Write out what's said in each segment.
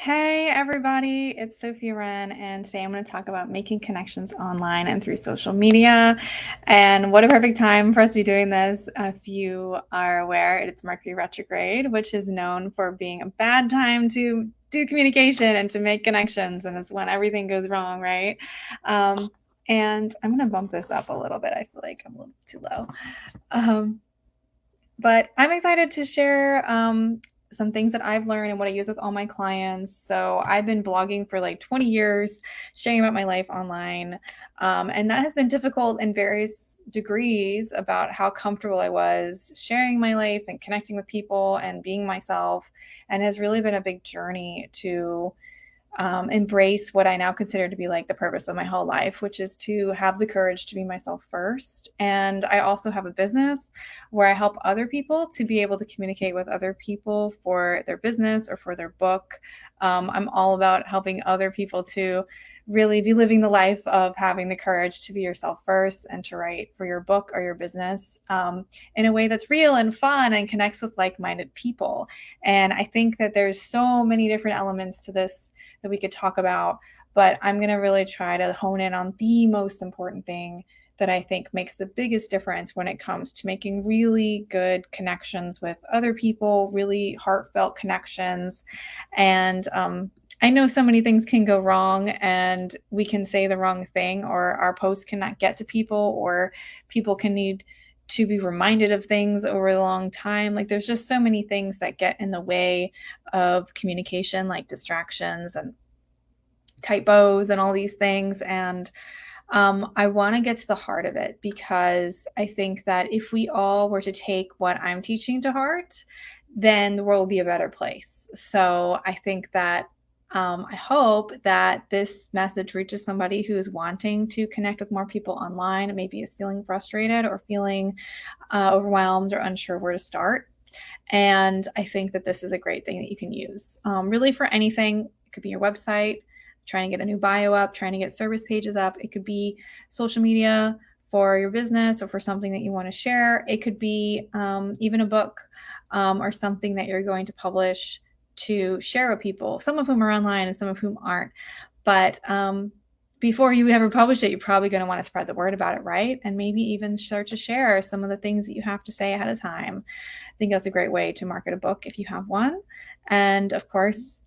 Hey everybody, it's Sophia Wren, and today I'm going to talk about making connections online and through social media. And what a perfect time for us to be doing this. If you are aware, it's Mercury retrograde, which is known for being a bad time to do communication and to make connections, and it's when everything goes wrong, right? Um, and I'm going to bump this up a little bit. I feel like I'm a little too low. Um, but I'm excited to share some things that I've learned and what I use with all my clients. So I've been blogging for like 20 years, sharing about my life online. And that has been difficult in various degrees about how comfortable I was sharing my life and connecting with people and being myself, and has really been a big journey to embrace what I now consider to be like the purpose of my whole life, which is to have the courage to be myself first. And I also have a business where I help other people to be able to communicate with other people for their business or for their book. I'm all about helping other people to really be living the life of having the courage to be yourself first and to write for your book or your business in a way that's real and fun and connects with like-minded people. And I think that there's so many different elements to this that we could talk about, but I'm going to really try to hone in on the most important thing that I think makes the biggest difference when it comes to making really good connections with other people, really heartfelt connections. And I know so many things can go wrong, and we can say the wrong thing, or our posts cannot get to people, or people can need to be reminded of things over a long time. Like there's just so many things that get in the way of communication, like distractions and typos and all these things. And I want to get to the heart of it, because I think that if we all were to take what I'm teaching to heart, then the world will be a better place. So I think that I hope that this message reaches somebody who is wanting to connect with more people online, maybe is feeling frustrated or feeling overwhelmed or unsure where to start. And I think that this is a great thing that you can use really for anything. It could be your website, trying to get a new bio up, trying to get service pages up. It could be social media for your business or for something that you want to share. It could be even a book or something that you're going to publish to share with people, some of whom are online and some of whom aren't. But before you ever publish it, you're probably going to want to spread the word about it, right? And maybe even start to share some of the things that you have to say ahead of time. I think that's a great way to market a book if you have one. And of course,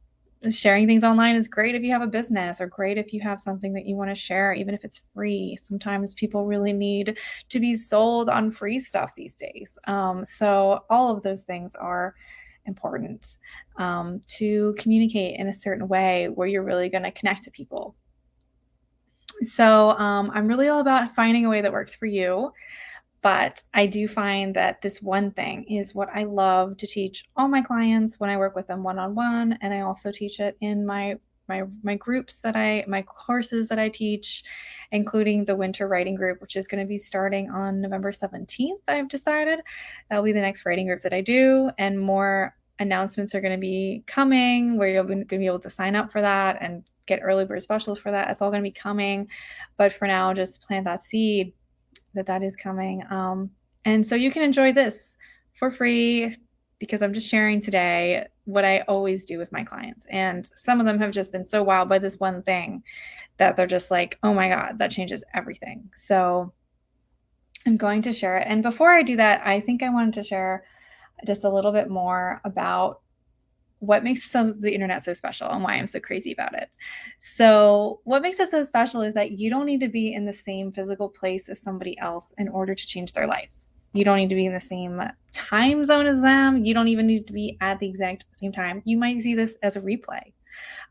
sharing things online is great if you have a business, or great if you have something that you want to share, even if it's free. Sometimes people really need to be sold on free stuff these days. So all of those things are important to communicate in a certain way where you're really going to connect to people. So I'm really all about finding a way that works for you. But I do find that this one thing is what I love to teach all my clients when I work with them one-on-one, and I also teach it in my groups my courses that I teach, including the winter writing group, which is going to be starting on November 17th. I've decided that'll be the next writing group that I do, and more announcements are going to be coming where you're going to be able to sign up for that and get early bird specials for that. It's all going to be coming, but for now, just plant that seed that is coming. And so you can enjoy this for free, because I'm just sharing today what I always do with my clients. And some of them have just been so wowed by this one thing that they're just like, oh my God, that changes everything. So I'm going to share it. And before I do that, I think I wanted to share just a little bit more about what makes some of the internet so special and why I'm so crazy about it. So what makes it so special is that you don't need to be in the same physical place as somebody else in order to change their life. You don't need to be in the same time zone as them. You don't even need to be at the exact same time. You might see this as a replay.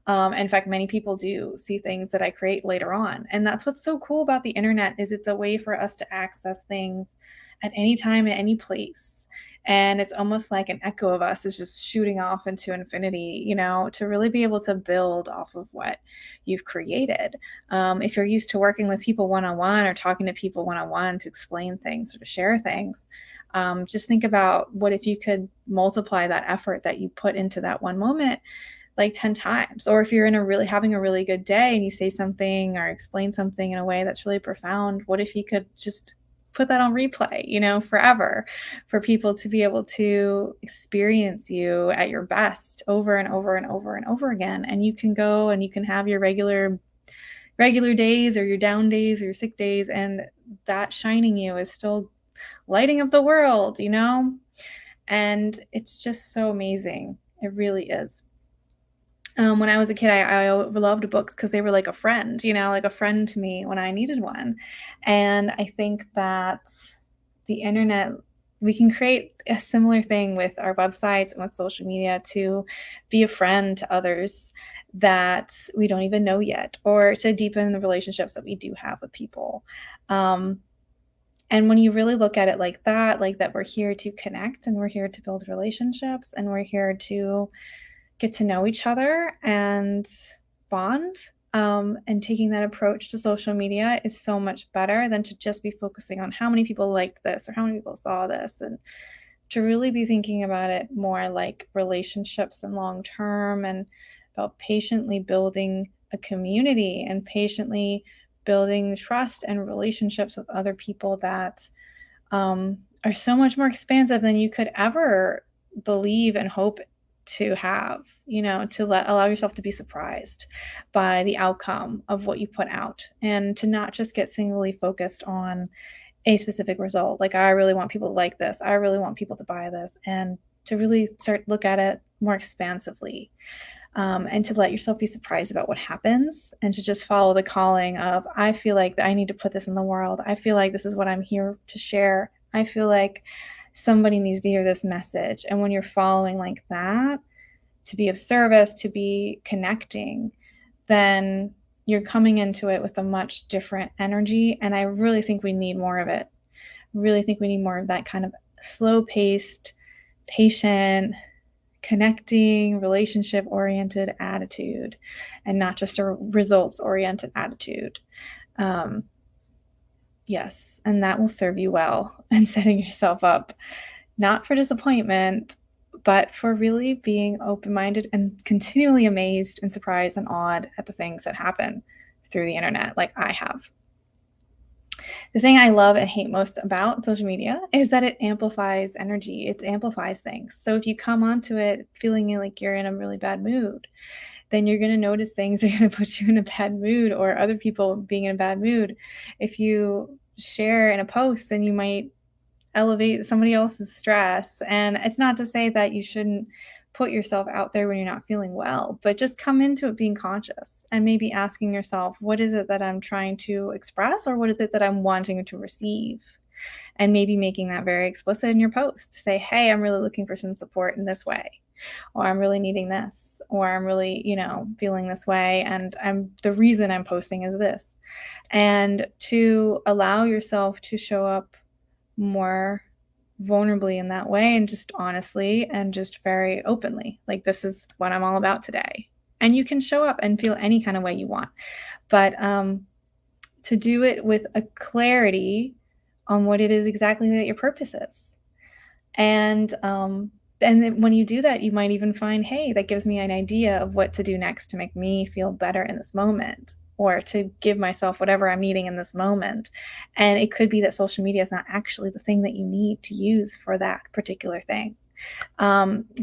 In fact, many people do see things that I create later on. And that's what's so cool about the internet, is it's a way for us to access things at any time, at any place. And it's almost like an echo of us is just shooting off into infinity, to really be able to build off of what you've created. If you're used to working with people one-on-one or talking to people one-on-one to explain things or to share things, just think about what if you could multiply that effort that you put into that one moment like 10 times. Or if you're having a really good day and you say something or explain something in a way that's really profound, what if you could just put that on replay, forever, for people to be able to experience you at your best over and over and over and over again. And you can go and you can have your regular days or your down days or your sick days, and that shining you is still lighting up the world, and it's just so amazing. It really is. When I was a kid, I loved books because they were like a friend, like a friend to me when I needed one. And I think that the internet, we can create a similar thing with our websites and with social media to be a friend to others that we don't even know yet, or to deepen the relationships that we do have with people. And when you really look at it like that we're here to connect, and we're here to build relationships, and we're here to get to know each other and bond. And taking that approach to social media is so much better than to just be focusing on how many people liked this or how many people saw this, and to really be thinking about it more like relationships and long term, and about patiently building a community and patiently building trust and relationships with other people that are so much more expansive than you could ever believe and hope to have, to allow yourself to be surprised by the outcome of what you put out, and to not just get singly focused on a specific result. Like, I really want people to like this, I really want people to buy this, and to really look at it more expansively, and to let yourself be surprised about what happens, and to just follow the calling of, I feel like I need to put this in the world. I feel like this is what I'm here to share. I feel like somebody needs to hear this message. And when you're following like that, to be of service, to be connecting, then you're coming into it with a much different energy. And I really think we need more of it. I really think we need more of that kind of slow-paced, patient, connecting, relationship-oriented attitude, and not just a results-oriented attitude. Yes, and that will serve you well, and setting yourself up not for disappointment, but for really being open-minded and continually amazed and surprised and awed at the things that happen through the internet, like I have. The thing I love and hate most about social media is that it amplifies energy. It amplifies things. So if you come onto it feeling like you're in a really bad mood, then you're going to notice things that are going to put you in a bad mood, or other people being in a bad mood. If you share in a post, then you might elevate somebody else's stress. And it's not to say that you shouldn't put yourself out there when you're not feeling well, but just come into it being conscious, and maybe asking yourself, what is it that I'm trying to express, or what is it that I'm wanting to receive? And maybe making that very explicit in your post. Say, hey, I'm really looking for some support in this way, or I'm really needing this, or I'm really, feeling this way, and the reason I'm posting is this. And to allow yourself to show up more vulnerably in that way, and just honestly, and just very openly, like, this is what I'm all about today. And you can show up and feel any kind of way you want, but to do it with a clarity on what it is exactly that your purpose is. And then when you do that, you might even find, hey, that gives me an idea of what to do next to make me feel better in this moment, or to give myself whatever I'm needing in this moment. And it could be that social media is not actually the thing that you need to use for that particular thing.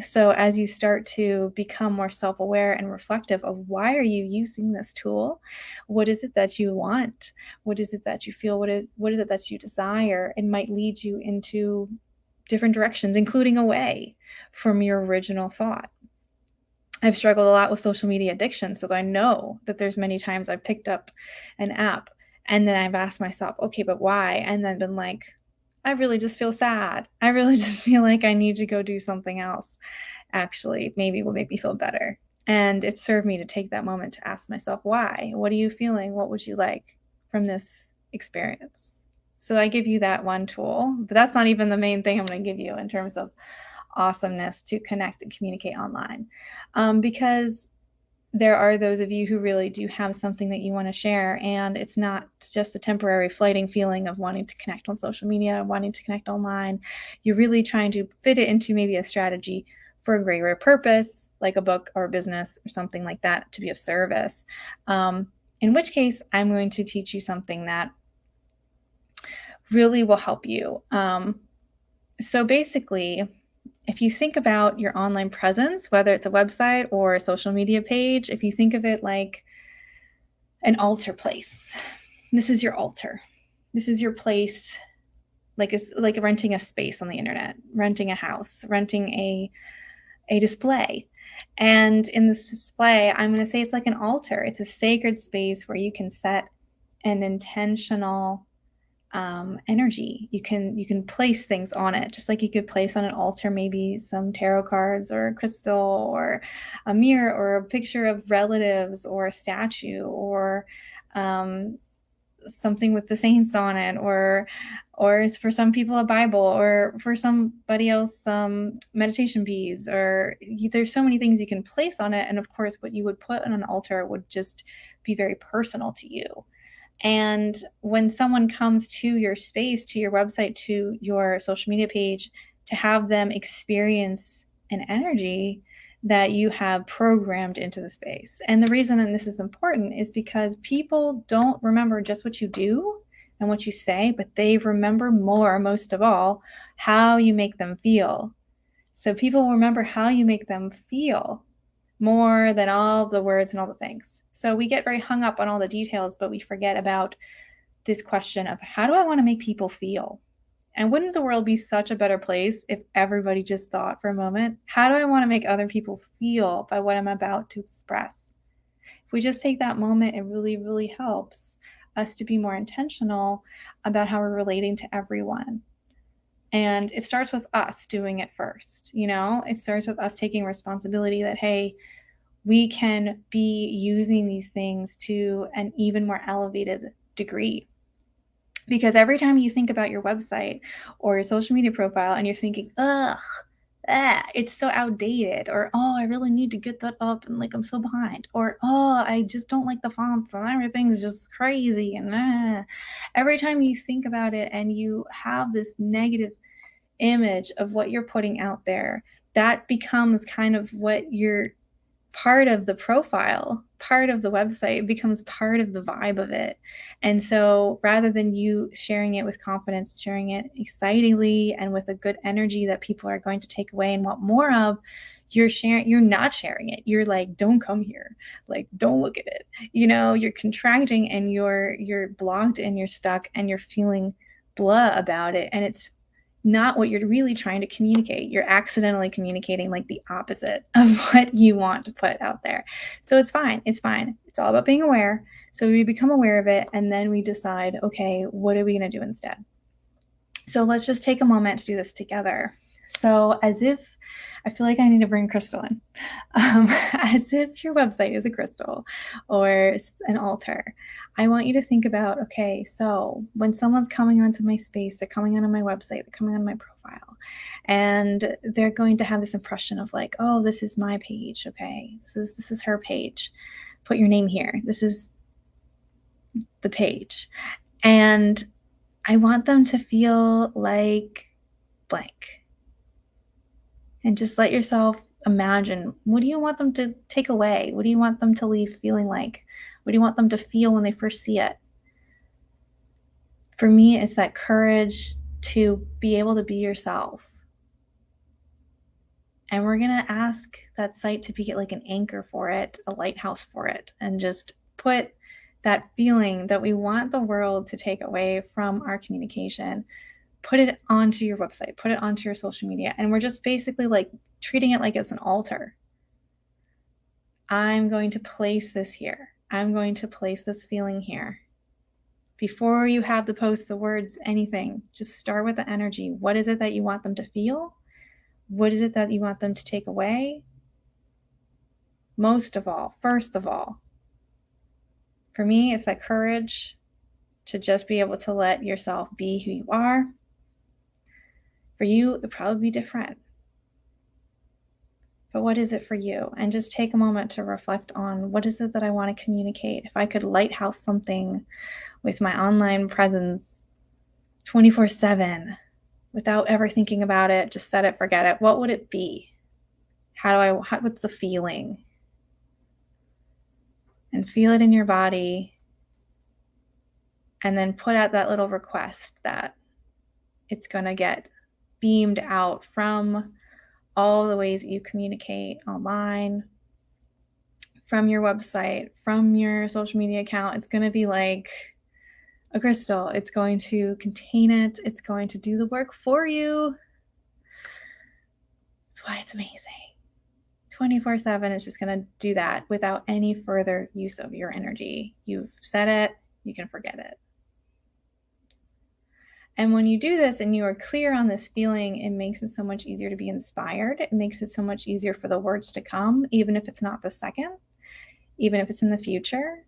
So as you start to become more self-aware and reflective of, why are you using this tool? What is it that you want? What is it that you feel? What is it that you desire? It might lead you into different directions, including away from your original thought. I've struggled a lot with social media addiction, so I know that there's many times I've picked up an app and then I've asked myself, okay, but why? And then been like, I really just feel sad. I really just feel like I need to go do something else. Actually, maybe will make me feel better. And it served me to take that moment to ask myself, why? What are you feeling? What would you like from this experience? So I give you that one tool, but that's not even the main thing I'm going to give you in terms of awesomeness to connect and communicate online, because there are those of you who really do have something that you want to share, and it's not just a temporary fleeting feeling of wanting to connect on social media, wanting to connect online. You're really trying to fit it into maybe a strategy for a greater purpose, like a book or a business or something like that, to be of service. In which case, I'm going to teach you something that really will help you. So basically, if you think about your online presence, whether it's a website or a social media page, if you think of it like an altar place, this is your altar. This is your place, like it's like renting a space on the internet, renting a house, renting a display. And in this display, I'm going to say it's like an altar. It's a sacred space where you can set an intentional energy. You can place things on it, just like you could place on an altar maybe some tarot cards or a crystal or a mirror or a picture of relatives or a statue or something with the saints on it, or for some people a Bible, or for somebody else some meditation beads, or there's so many things you can place on it. And of course, what you would put on an altar would just be very personal to you. And when someone comes to your space, to your website, to your social media page, to have them experience an energy that you have programmed into the space. And the reason that this is important is because people don't remember just what you do and what you say, but they remember more, most of all, how you make them feel. So people remember how you make them feel more than all the words and all the things. So we get very hung up on all the details, but we forget about this question of how do I want to make people feel? And wouldn't the world be such a better place if everybody just thought for a moment, how do I want to make other people feel by what I'm about to express? If we just take that moment, it really, really helps us to be more intentional about how we're relating to everyone. And it starts with us doing it first. It starts with us taking responsibility that, hey, we can be using these things to an even more elevated degree. Because every time you think about your website or your social media profile and you're thinking, it's so outdated, or, oh, I really need to get that up and like I'm so behind, or, oh, I just don't like the fonts and everything's just crazy, and every time you think about it and you have this negative image of what you're putting out there, that becomes kind of what you're part of the profile, part of the website, becomes part of the vibe of it. And so rather than you sharing it with confidence, sharing it excitingly and with a good energy that people are going to take away and want more of, you're not sharing it. You're like, don't come here. Like, don't look at it. You're contracting and you're blocked and you're stuck and you're feeling blah about it. And it's not what you're really trying to communicate. You're accidentally communicating like the opposite of what you want to put out there. So it's fine. It's fine. It's all about being aware. So we become aware of it, and then we decide, okay, what are we going to do instead? So let's just take a moment to do this together. So I feel like I need to bring crystal in. As if your website is a crystal or an altar, I want you to think about, okay, so when someone's coming onto my space, they're coming onto my website, they're coming on my profile, and they're going to have this impression of like, oh, this is my page, okay, this is her page. Put your name here. This is the page. And I want them to feel like blank. And just let yourself imagine, what do you want them to take away? What do you want them to leave feeling like? What do you want them to feel when they first see it? For me, it's that courage to be able to be yourself. And we're going to ask that site to be like an anchor for it, a lighthouse for it, and just put that feeling that we want the world to take away from our communication, put it onto your website, put it onto your social media. And we're just basically like treating it like it's an altar. I'm going to place this here. I'm going to place this feeling here. Before you have the post, the words, anything, just start with the energy. What is it that you want them to feel? What is it that you want them to take away? Most of all, first of all, for me, it's that courage to just be able to let yourself be who you are. For you, it'd probably be different. But what is it for you? And just take a moment to reflect on, what is it that I want to communicate? If I could lighthouse something with my online presence 24/7 without ever thinking about it, just set it, forget it, what would it be? What's the feeling? And feel it in your body. And then put out that little request that It's going to get beamed out from all the ways that you communicate online, from your website, from your social media account. It's going to be like a crystal. It's going to contain it. It's going to do the work for you. That's why it's amazing. 24/7 is just going to do that without any further use of your energy. You've said it, you can forget it. And when you do this and you are clear on this feeling, it makes it so much easier to be inspired. It makes it so much easier for the words to come, even if it's not the second, even if it's in the future.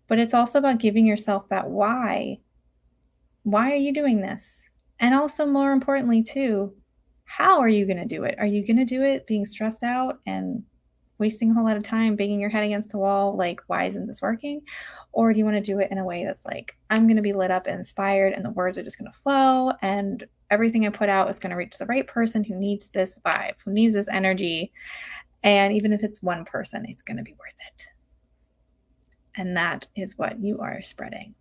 But it's also about giving yourself that why. Why are you doing this? And also, more importantly, too, how are you going to do it? Are you going to do it being stressed out and wasting a whole lot of time banging your head against a wall like, why isn't this working? Or do you want to do it in a way that's like, I'm going to be lit up and inspired and the words are just going to flow and everything I put out is going to reach the right person who needs this vibe, who needs this energy. And even if it's one person, it's going to be worth it. And that is what you are spreading.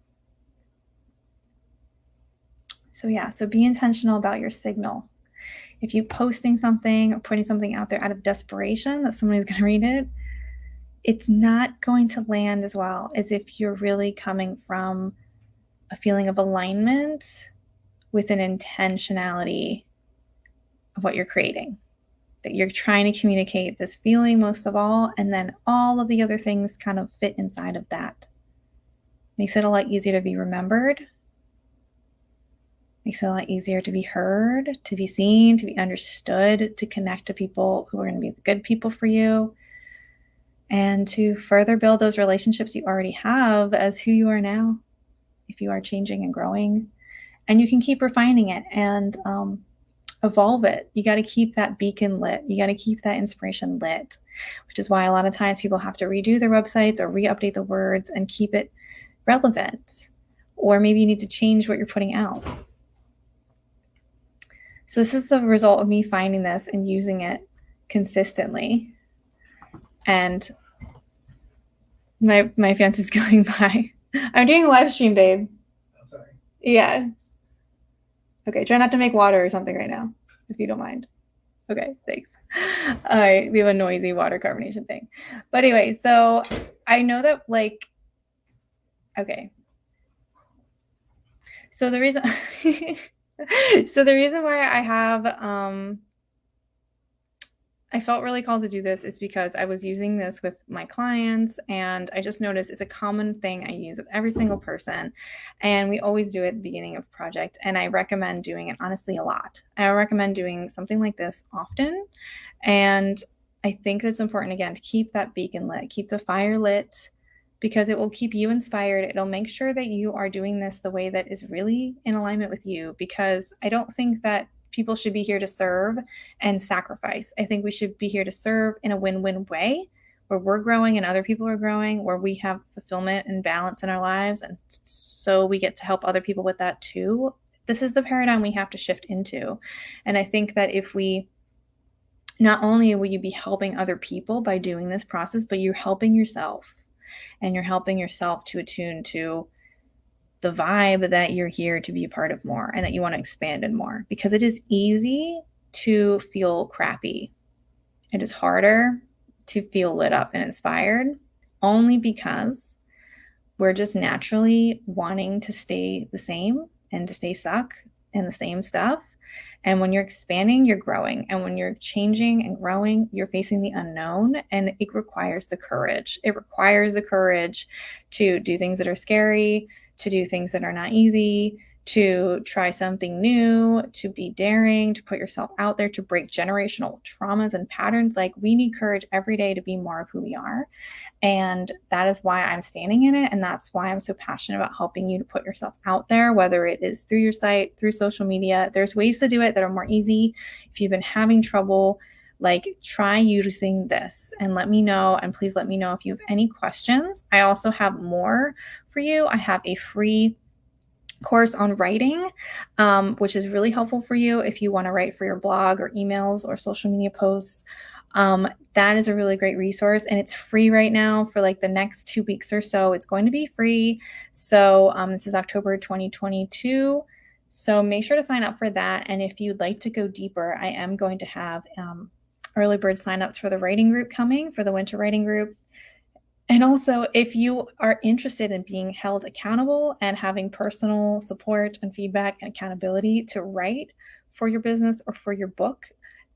So yeah, so be intentional about your signal. If you're posting something or putting something out there out of desperation that somebody's going to read it, it's not going to land as well as if you're really coming from a feeling of alignment with an intentionality of what you're creating. That you're trying to communicate this feeling most of all, and then all of the other things kind of fit inside of that. Makes it a lot easier to be remembered. Makes it a lot easier to be heard, to be seen, to be understood, to connect to people who are going to be the good people for you, and to further build those relationships you already have as who you are now, if you are changing and growing. And you can keep refining it and evolve it. You got to keep that beacon lit. You got to keep that inspiration lit, which is why a lot of times people have to redo their websites or re-update the words and keep it relevant. Or maybe you need to change what you're putting out. So this is the result of me finding this and using it consistently. And my fiance's going by. I'm doing a live stream, babe. I'm sorry. Yeah. Okay, try not to make water or something right now, if you don't mind. Okay, thanks. All right, we have a noisy water carbonation thing. But anyway, so I know that okay. So the reason why I have I felt really called to do this is because I was using this with my clients and I just noticed it's a common thing I use with every single person. And we always do it at the beginning of a project. And I recommend doing it honestly a lot. I recommend doing something like this often. And I think it's important, again, to keep that beacon lit, keep the fire lit, because it will keep you inspired. It'll make sure that you are doing this the way that is really in alignment with you, because I don't think that people should be here to serve and sacrifice. I think we should be here to serve in a win-win way where we're growing and other people are growing, where we have fulfillment and balance in our lives. And so we get to help other people with that too. This is the paradigm we have to shift into. And I think that if we, not only will you be helping other people by doing this process, but you're helping yourself. And you're helping yourself to attune to the vibe that you're here to be a part of more and that you want to expand in more, because it is easy to feel crappy. It is harder to feel lit up and inspired, only because we're just naturally wanting to stay the same and to stay stuck in the same stuff. And when you're expanding, you're growing. And when you're changing and growing, you're facing the unknown. And it requires the courage. It requires the courage to do things that are scary, to do things that are not easy, to try something new, to be daring, to put yourself out there, to break generational traumas and patterns. Like, we need courage every day to be more of who we are. And that is why I'm standing in it. And that's why I'm so passionate about helping you to put yourself out there, whether it is through your site, through social media. There's ways to do it that are more easy. If you've been having trouble, like, try using this and let me know. And please let me know if you have any questions. I also have more for you. I have a free course on writing, which is really helpful for you if you want to write for your blog or emails or social media posts. That is a really great resource, and it's free right now for like the next 2 weeks or so. It's going to be free. So this is October 2022. So make sure to sign up for that. And if you'd like to go deeper, I am going to have early bird signups for the writing group coming, for the winter writing group. And also, if you are interested in being held accountable and having personal support and feedback and accountability to write for your business or for your book,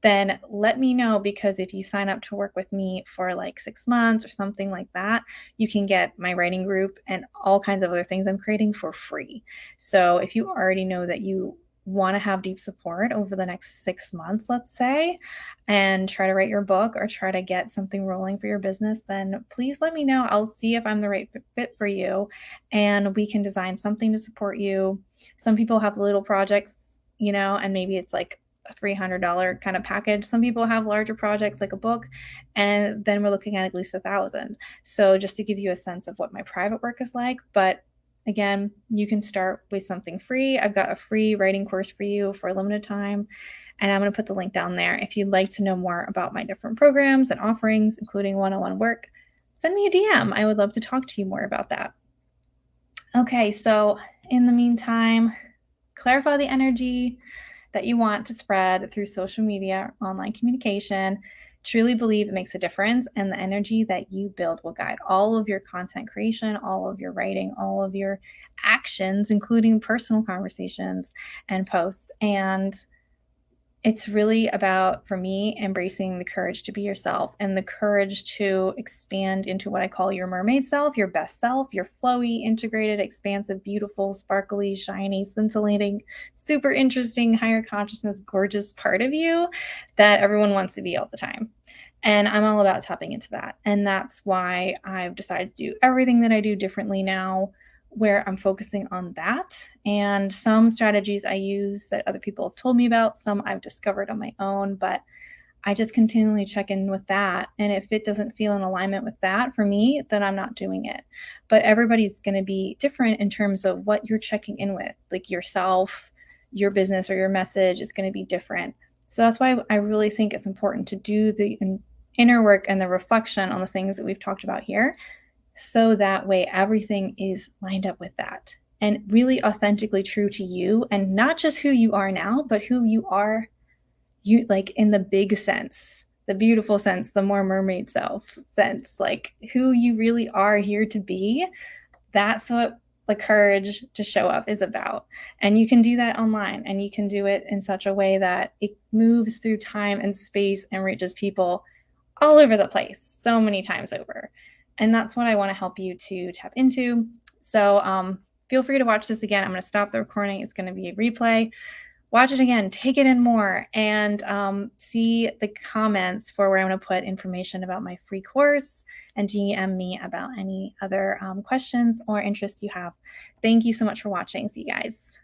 then let me know, because if you sign up to work with me for like 6 months or something like that, you can get my writing group and all kinds of other things I'm creating for free. So if you already know that you want to have deep support over the next 6 months, let's say, and try to write your book or try to get something rolling for your business, then please let me know. I'll see if I'm the right fit for you, and we can design something to support you. Some people have little projects, and maybe it's like a $300 kind of package. Some people have larger projects like a book, and then we're looking at least $1,000. So just to give you a sense of what my private work is like. But again, you can start with something free. I've got a free writing course for you for a limited time, and I'm going to put the link down there. If you'd like to know more about my different programs and offerings, including one-on-one work, send me a DM. I would love to talk to you more about that. Okay, so in the meantime, clarify the energy that you want to spread through social media, online communication. Truly believe it makes a difference, and the energy that you build will guide all of your content creation, all of your writing, all of your actions, including personal conversations and posts. And it's really about, for me, embracing the courage to be yourself and the courage to expand into what I call your mermaid self, your best self, your flowy, integrated, expansive, beautiful, sparkly, shiny, scintillating, super interesting, higher consciousness, gorgeous part of you that everyone wants to be all the time. And I'm all about tapping into that. And that's why I've decided to do everything that I do differently now, where I'm focusing on that. And some strategies I use that other people have told me about, some I've discovered on my own, but I just continually check in with that. And if it doesn't feel in alignment with that for me, then I'm not doing it. But everybody's going to be different in terms of what you're checking in with, like yourself, your business, or your message is going to be different. So that's why I really think it's important to do the inner work and the reflection on the things that we've talked about here, so that way everything is lined up with that and really authentically true to you, and not just who you are now, but who you are, you like, in the big sense, the beautiful sense, the more mermaid self sense, like who you really are here to be. That's what the courage to show up is about. And you can do that online, and you can do it in such a way that it moves through time and space and reaches people all over the place so many times over. And that's what I want to help you to tap into. So feel free to watch this again. I'm going to stop the recording. It's going to be a replay. Watch it again, take it in more, and see the comments for where I'm going to put information about my free course, and DM me about any other questions or interests you have. Thank you so much for watching. See you guys.